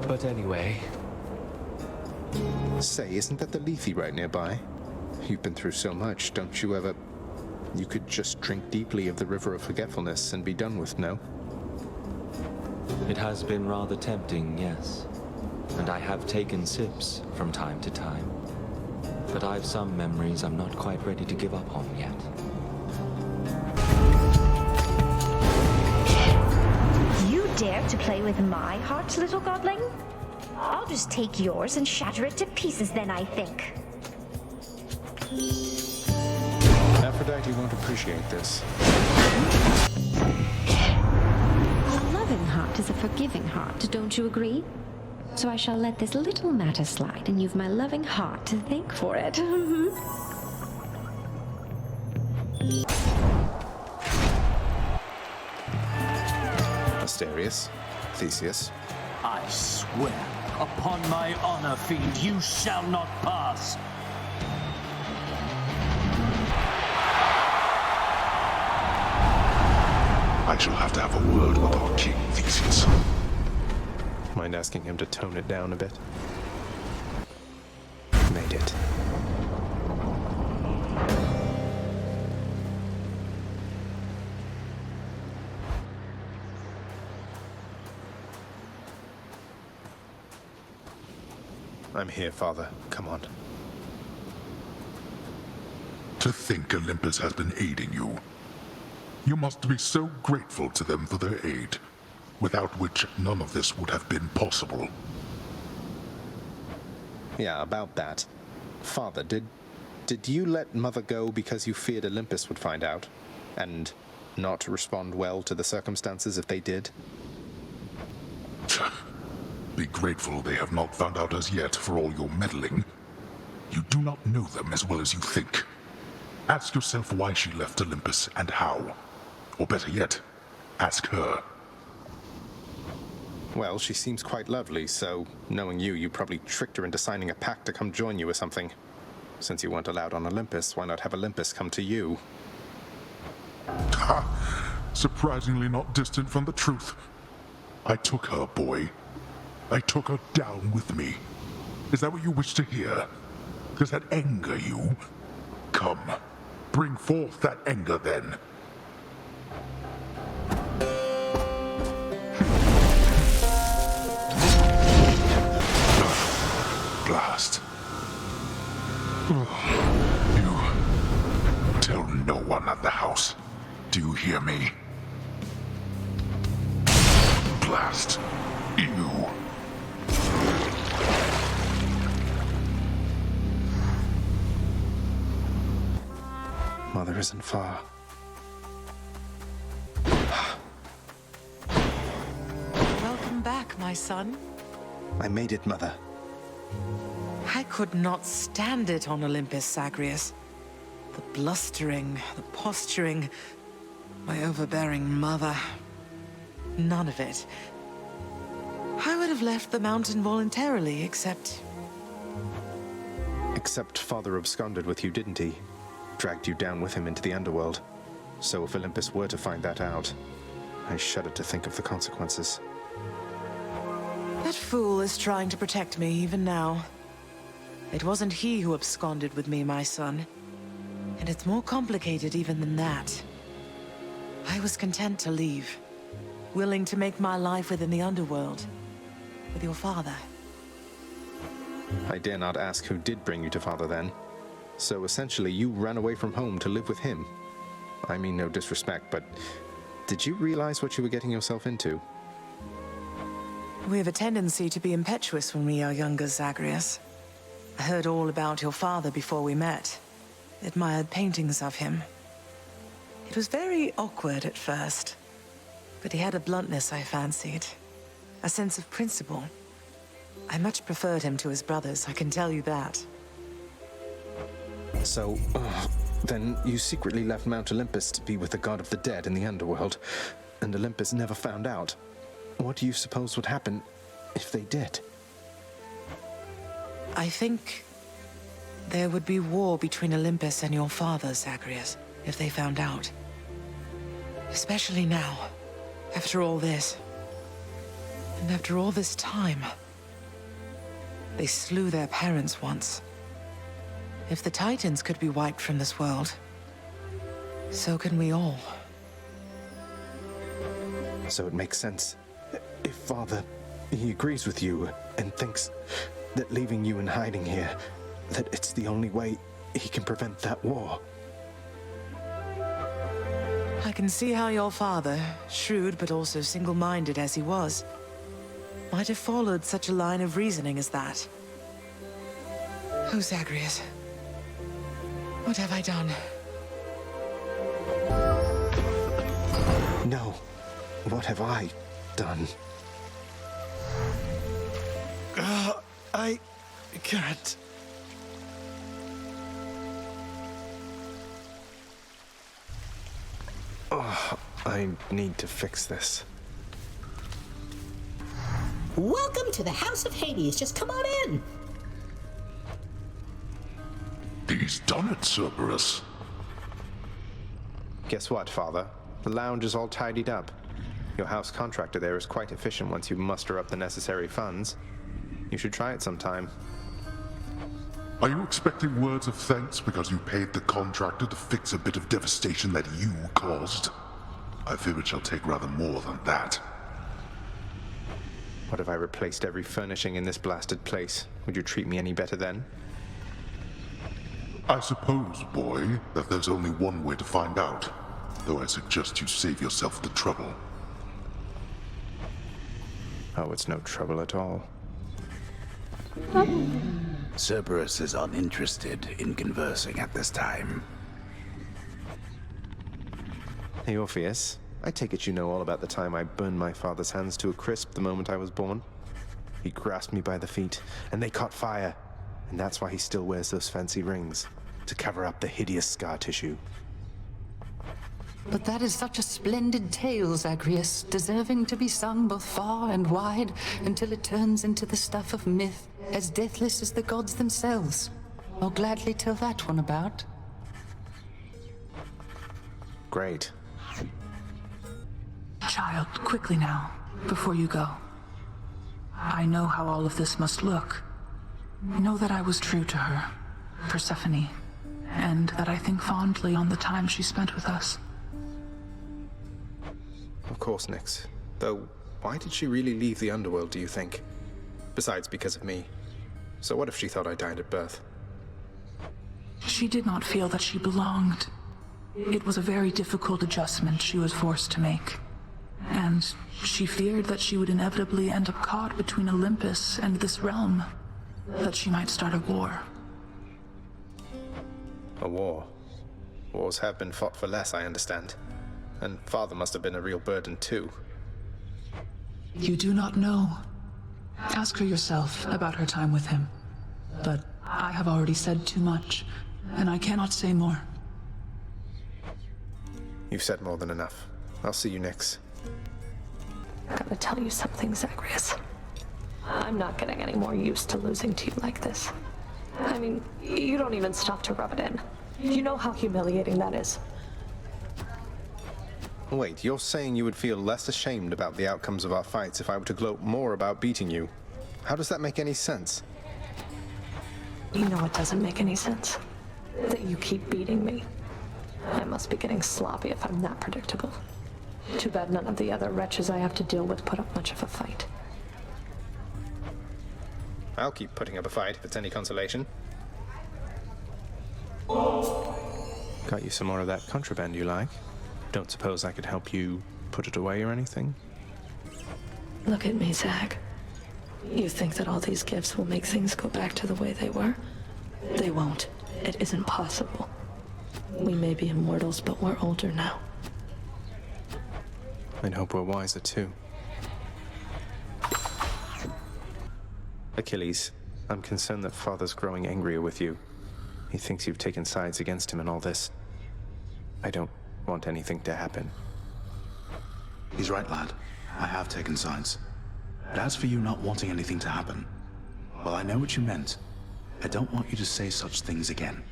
But anyway... Say, isn't that the Lethe right nearby? You've been through so much, don't you ever... You could just drink deeply of the River of Forgetfulness and be done with, no? It has been rather tempting, yes. And I have taken sips from time to time. But I've some memories I'm not quite ready to give up on yet. You dare to play with my heart, little godling? I'll just take yours and shatter it to pieces then, I think. Aphrodite won't appreciate this. A loving heart is a forgiving heart, don't you agree? So I shall let this little matter slide, and you've my loving heart to thank for it. Asterius, Theseus. I swear, upon my honor, fiend, you shall not pass. I shall have to have a word with our king, Theseus. Mind asking him to tone it down a bit? Made it. I'm here, Father. Come on. To think Olympus has been aiding you. You must be so grateful to them for their aid, without which none of this would have been possible. Yeah, about that. Father, did you let Mother go because you feared Olympus would find out? And not respond well to the circumstances if they did? Be grateful they have not found out as yet for all your meddling. You do not know them as well as you think. Ask yourself why she left Olympus and how. Or better yet, ask her. Well, she seems quite lovely, so knowing you, you probably tricked her into signing a pact to come join you or something. Since you weren't allowed on Olympus, why not have Olympus come to you? Ha! Surprisingly not distant from the truth. I took her, boy. I took her down with me. Is that what you wish to hear? Does that anger you? Come, bring forth that anger then. Blast. You tell no one at the house. Do you hear me? Blast. You. Mother isn't far. Welcome back, my son. I made it, Mother. I could not stand it on Olympus, Zagreus. The blustering, the posturing, my overbearing mother. None of it. I would have left the mountain voluntarily, except... Except Father absconded with you, didn't he? Dragged you down with him into the Underworld. So if Olympus were to find that out, I shudder to think of the consequences. That fool is trying to protect me even now. It wasn't he who absconded with me, my son. And it's more complicated even than that. I was content to leave, willing to make my life within the Underworld, with your father. I dare not ask who did bring you to Father then. So essentially you ran away from home to live with him. I mean no disrespect, but did you realize what you were getting yourself into? We have a tendency to be impetuous when we are younger, Zagreus. I heard all about your father before we met. Admired paintings of him. It was very awkward at first, but he had a bluntness I fancied. A sense of principle. I much preferred him to his brothers, I can tell you that. So, then you secretly left Mount Olympus to be with the god of the dead in the Underworld, and Olympus never found out. What do you suppose would happen if they did? I think there would be war between Olympus and your father, Zagreus, if they found out. Especially now, after all this. And after all this time. They slew their parents once. If the Titans could be wiped from this world, so can we all. So it makes sense. If Father, he agrees with you and thinks that leaving you in hiding here, that it's the only way he can prevent that war. I can see how your father, shrewd but also single-minded as he was, might have followed such a line of reasoning as that. Oh, Zagreus. What have I done? No. What have I done? I can't. Oh, I need to fix this. Welcome to the House of Hades. Just come on in. He's done it, Cerberus. Guess what, Father? The lounge is all tidied up. Your house contractor there is quite efficient once you muster up the necessary funds. You should try it sometime. Are you expecting words of thanks because you paid the contractor to fix a bit of devastation that you caused? I fear it shall take rather more than that. What if I replaced every furnishing in this blasted place? Would you treat me any better then? I suppose, boy, that there's only one way to find out, though I suggest you save yourself the trouble. Oh, it's no trouble at all. Cerberus is uninterested in conversing at this time. Hey, Orpheus. I take it you know all about the time I burned my father's hands to a crisp the moment I was born. He grasped me by the feet, and they caught fire. And that's why he still wears those fancy rings, to cover up the hideous scar tissue. But that is such a splendid tale, Zagreus, deserving to be sung both far and wide until it turns into the stuff of myth, as deathless as the gods themselves. I'll gladly tell that one about. Great. Child, quickly now, before you go. I know how all of this must look. Know that I was true to her, Persephone, and that I think fondly on the time she spent with us. Of course, Nyx. Though, why did she really leave the Underworld, do you think? Besides, because of me. So what if she thought I died at birth? She did not feel that she belonged. It was a very difficult adjustment she was forced to make. And she feared that she would inevitably end up caught between Olympus and this realm. That she might start a war. A war? Wars have been fought for less, I understand. And Father must have been a real burden, too. You do not know. Ask her yourself about her time with him. But I have already said too much, and I cannot say more. You've said more than enough. I'll see you, Nyx. I gotta tell you something, Zagreus. I'm not getting any more used to losing to you like this. I mean, you don't even stop to rub it in. You know how humiliating that is. Wait, you're saying you would feel less ashamed about the outcomes of our fights if I were to gloat more about beating you? How does that make any sense? You know it doesn't make any sense. That you keep beating me. I must be getting sloppy if I'm that predictable. Too bad none of the other wretches I have to deal with put up much of a fight. I'll keep putting up a fight if it's any consolation. Got you some more of that contraband you like? Don't suppose I could help you put it away or anything? Look at me, Zag. You think that all these gifts will make things go back to the way they were? They won't. It isn't possible. We may be immortals, but we're older now. I'd hope we're wiser, too. Achilles, I'm concerned that Father's growing angrier with you. He thinks you've taken sides against him in all this. I don't want anything to happen. He's right, lad. I have taken sides. But as for you not wanting anything to happen, well, I know what you meant. I don't want you to say such things again.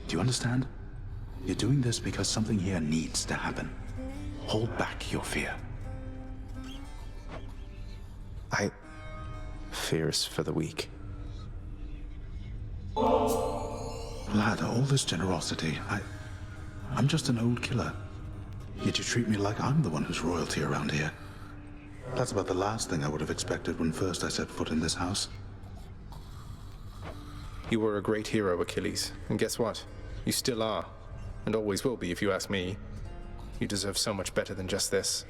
Do you understand? You're doing this because something here needs to happen. Hold back your fear. Fear is for the weak. Lad, all this generosity, I'm just an old killer. Yet you treat me like I'm the one who's royalty around here. That's about the last thing I would have expected when first I set foot in this house. You were a great hero, Achilles. And guess what? You still are. And always will be, if you ask me. You deserve so much better than just this.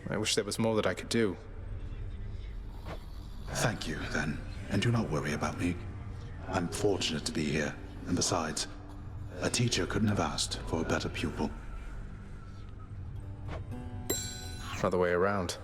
I wish there was more that I could do. Thank you, then. And do not worry about me. I'm fortunate to be here. And besides, a teacher couldn't have asked for a better pupil. Other way around.